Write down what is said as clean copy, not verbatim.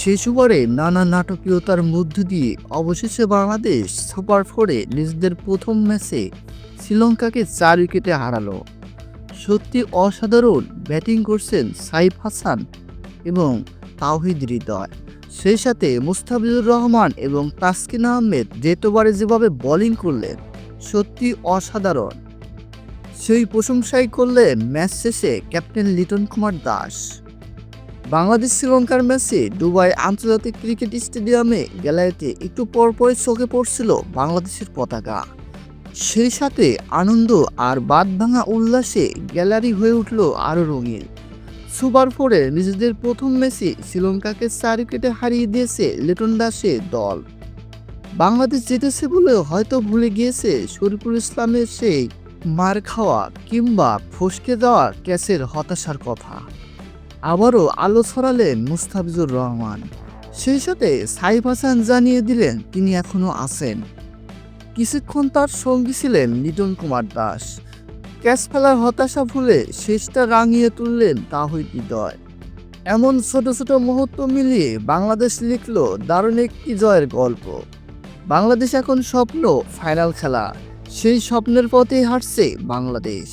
শেষ ওভারে নানা নাটকীয়তার মধ্য দিয়ে অবশেষে বাংলাদেশ সুপার ফোরে নিজেদের প্রথম ম্যাচে শ্রীলঙ্কাকে ৪ উইকেটে হারালো। সত্যি অসাধারণ ব্যাটিং করছেন সাইফ হাসান এবং তাওহিদ হৃদয়। সেই সাথে মুস্তাফিজুর রহমান এবং তাসকিন আহমেদ ডেথ ওভারে যেভাবে বোলিং করলেন সত্যি অসাধারণ। সেই প্রশংসাই করলেন ম্যাচ শেষে ক্যাপ্টেন লিটন কুমার দাস। বাংলাদেশ শ্রীলঙ্কার ম্যাচে দুবাই আন্তর্জাতিক ক্রিকেট স্টেডিয়ামে গ্যালারিতে একটু পরপরই চোখে পড়ছিল বাংলাদেশের পতাকা। সেই সাথে আনন্দ আর বাঁধভাঙা উল্লাসে গ্যালারি হয়ে উঠল আরও রঙিন। সুপার ফোরে নিজেদের প্রথম ম্যাচে শ্রীলঙ্কাকে ৪ উইকেটে হারিয়ে দিয়েছে লিটন দাসের দল। বাংলাদেশ জিতেছে বলে হয়তো ভুলে গিয়েছে শরীফুল ইসলামের সেই মার খাওয়া কিংবা ফসকে দেওয়া ক্যাচের হতাশার কথা। আবারও আলো ছড়ালেন মুস্তাফিজুর রহমান। সেই সাথে সাইফ হাসান জানিয়ে দিলেন তিনি এখনও আছেন। কিছুক্ষণ তার সঙ্গী ছিলেন লিটন কুমার দাস। ক্যাচ ফেলার হতাশা ভুলে শেষটা রাঙিয়ে তুললেন তাওহিদ হৃদয়। এমন ছোট ছোট মুহূর্ত মিলিয়ে বাংলাদেশ লিখল দারুণ একটি জয়ের গল্প। বাংলাদেশ এখন স্বপ্ন ফাইনাল খেলা, সেই স্বপ্নের পথেই হাঁটছে বাংলাদেশ।